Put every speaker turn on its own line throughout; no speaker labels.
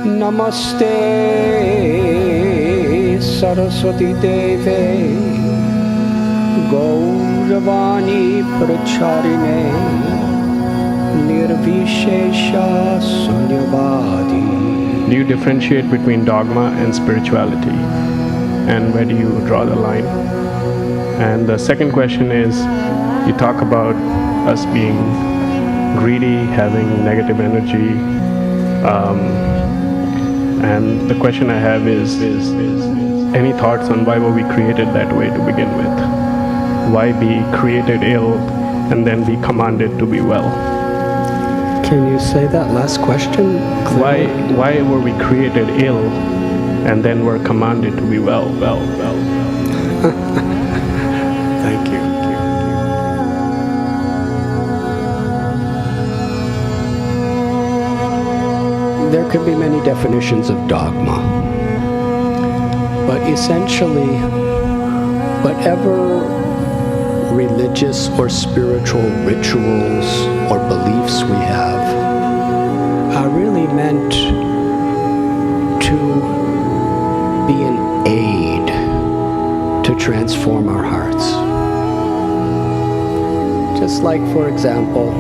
Namaste Saraswati Deve Gauravani Pracharine Nirvishesha Sunyavadi.
Do you differentiate between dogma and spirituality? And where do you draw the line? And the second question is, you talk about us being greedy, having negative energy. And the question I have is any thoughts on why were we created that way to begin with? Why be created ill and then be commanded to be well?
Can you say that last question clearly?
Why were we created ill and then were commanded to be well?
Thank you. There could be many definitions of dogma, but essentially, whatever religious or spiritual rituals or beliefs we have are really meant to be an aid to transform our hearts. Just like, for example,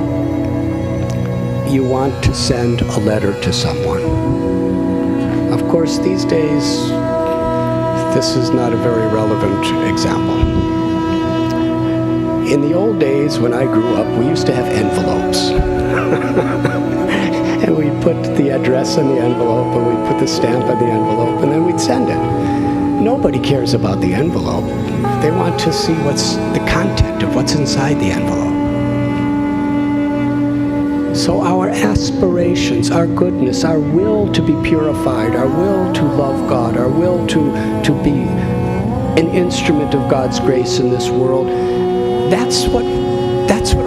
you want to send a letter to someone. Of course, these days, this is not a very relevant example. In the old days, when I grew up, we used to have envelopes. And we'd put the address in the envelope, and we'd put the stamp on the envelope, and then we'd send it. Nobody cares about the envelope. They want to see what's the content of what's inside the envelope. So our aspirations, our goodness, our will to be purified, our will to love God, our will to be an instrument of God's grace in this world, that's what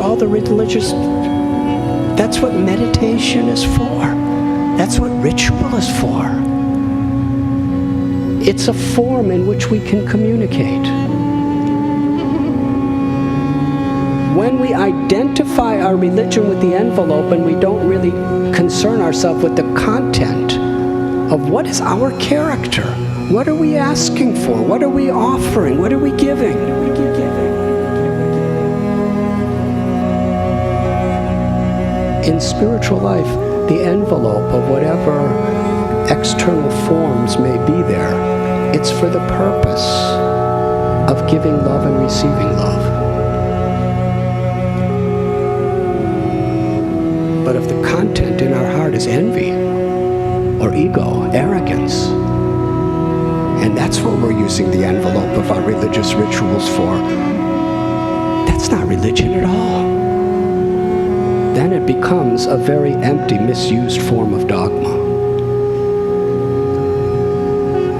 all the religious, that's what meditation is for. That's what ritual is for. It's a form in which we can communicate. When we identify our religion with the envelope and we don't really concern ourselves with the content of what is our character, what are we asking for, what are we offering, what are we giving? In spiritual life, the envelope of whatever external forms may be there, it's for the purpose of giving love and receiving love. But if the content in our heart is envy or ego, arrogance, and that's what we're using the envelope of our religious rituals for, that's not religion at all. Then it becomes a very empty, misused form of dogma.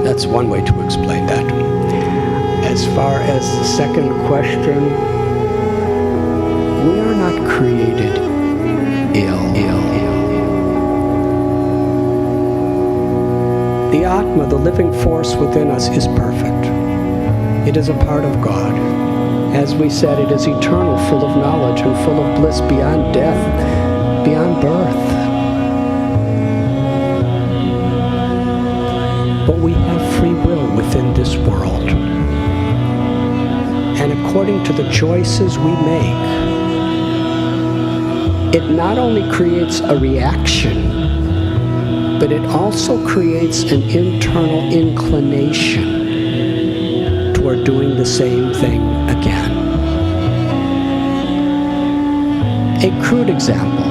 That's one way to explain that. As far as the second question, we are not created ill. The Atma, the living force within us, is perfect. It is a part of God. As we said, it is eternal, full of knowledge and full of bliss beyond death, beyond birth. But we have free will within this world. And according to the choices we make, it not only creates a reaction, but it also creates an internal inclination toward doing the same thing again. A crude example.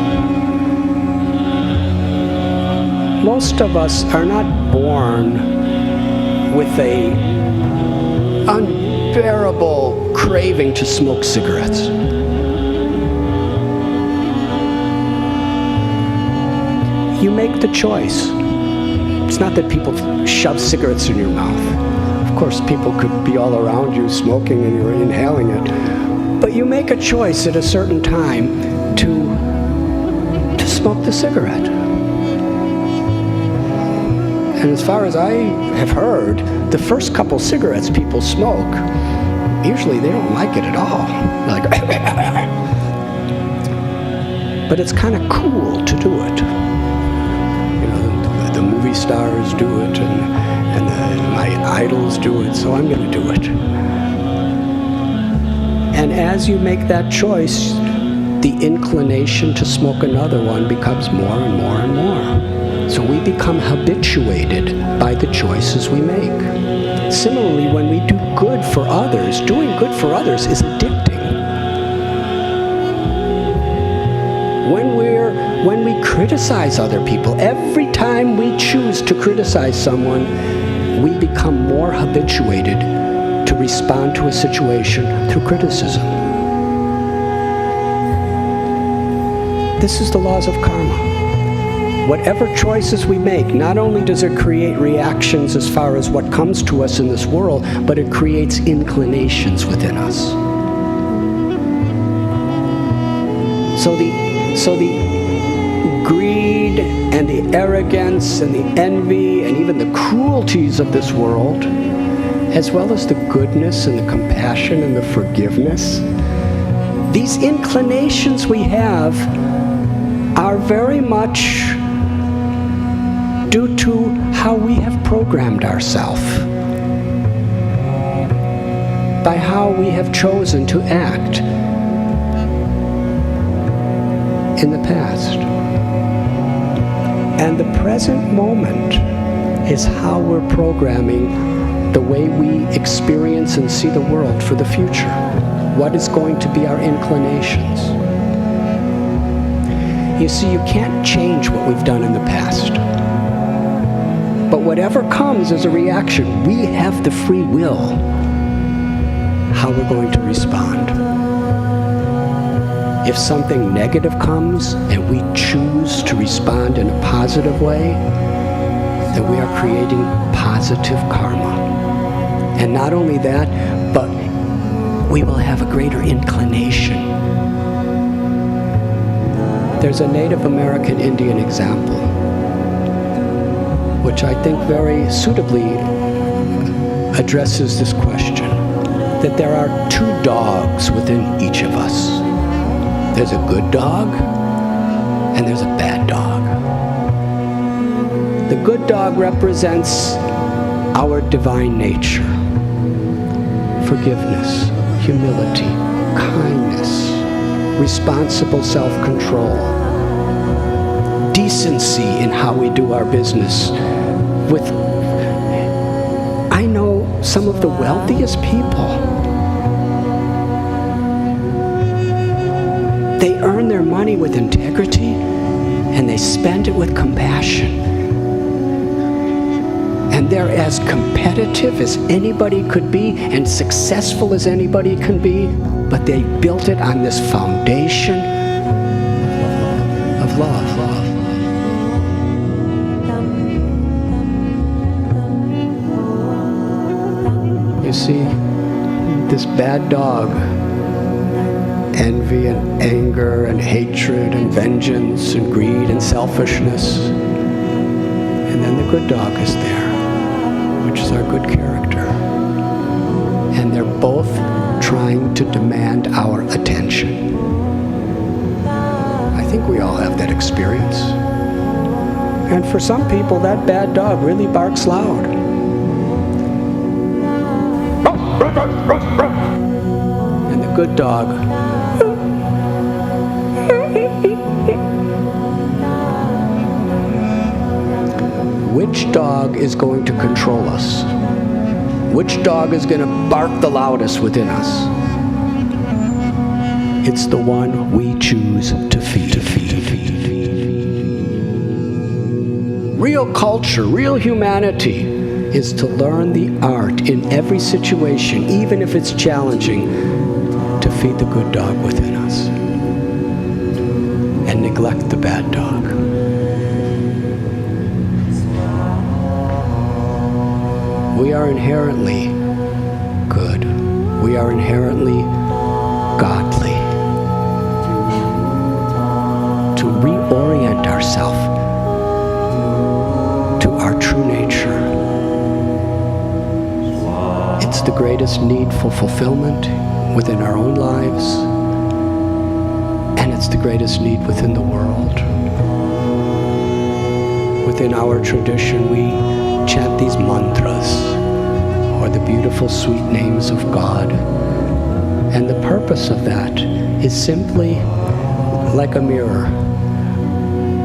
Most of us are not born with an unbearable craving to smoke cigarettes. You make the choice. It's not that people shove cigarettes in your mouth. Of course, people could be all around you smoking and you're inhaling it. But you make a choice at a certain time to smoke the cigarette. And as far as I have heard, the first couple cigarettes people smoke, usually they don't like it at all. They're like, but it's kind of cool to do it. You know, the movie movie stars do it, and my idols do it, so I'm going to do it. And as you make that choice, the inclination to smoke another one becomes more and more and more. So we become habituated by the choices we make. Similarly, when we do good for others, doing good for others is addicting. When we criticize other people, every time we choose to criticize someone, we become more habituated to respond to a situation through criticism. This is the laws of karma. Whatever choices we make, not only does it create reactions as far as what comes to us in this world, but it creates inclinations within us. So the greed and the arrogance and the envy and even the cruelties of this world, as well as the goodness and the compassion and the forgiveness, these inclinations we have are very much due to how we have programmed ourselves, by how we have chosen to act in the past. And the present moment is how we're programming the way we experience and see the world for the future. What is going to be our inclinations? You see, you can't change what we've done in the past. But whatever comes as a reaction, we have the free will how we're going to respond. If something negative comes and we choose to respond in a positive way, then we are creating positive karma. And not only that, but we will have a greater inclination. There's a Native American Indian example, which I think very suitably addresses this question, that there are two dogs within each of us. There's a good dog, and there's a bad dog. The good dog represents our divine nature. Forgiveness, humility, kindness, responsible self-control, decency in how we do our business. I know some of the wealthiest people, they earn their money with integrity and they spend it with compassion. And they're as competitive as anybody could be and successful as anybody can be, but they built it on this foundation of love. You see, this bad dog, envy and anger and hatred and vengeance and greed and selfishness. And then the good dog is there, which is our good character. And they're both trying to demand our attention. I think we all have that experience. And for some people, that bad dog really barks loud. And the good dog, which dog is going to control us? Which dog is going to bark the loudest within us? It's the one we choose to feed. Real culture, real humanity is to learn the art in every situation, even if it's challenging, to feed the good dog within us and neglect the bad dog. We are inherently good. We are inherently godly. To reorient ourselves to our true nature, it's the greatest need for fulfillment within our own lives, and it's the greatest need within the world, within within our tradition, we chant these mantras, or the beautiful sweet names of God. And the purpose of that is simply like a mirror.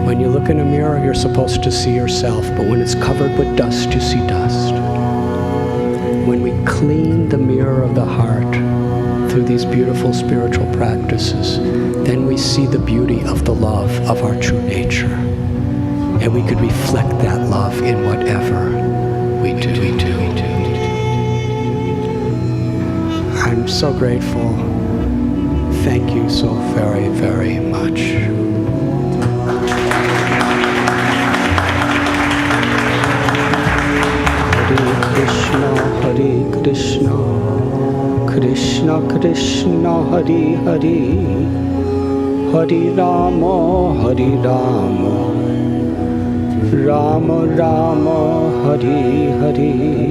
When you look in a mirror, you're supposed to see yourself, but when it's covered with dust, you see dust. When we clean the mirror of the heart through these beautiful spiritual practices, then we see the beauty of the love of our true nature. And we could reflect that love in whatever we do. I'm so grateful. Thank you so very, very much. Hare Krishna, Krishna Krishna, Hare Hare, Hare Rama, Hare Rama, Rama Rama, Hare Hare.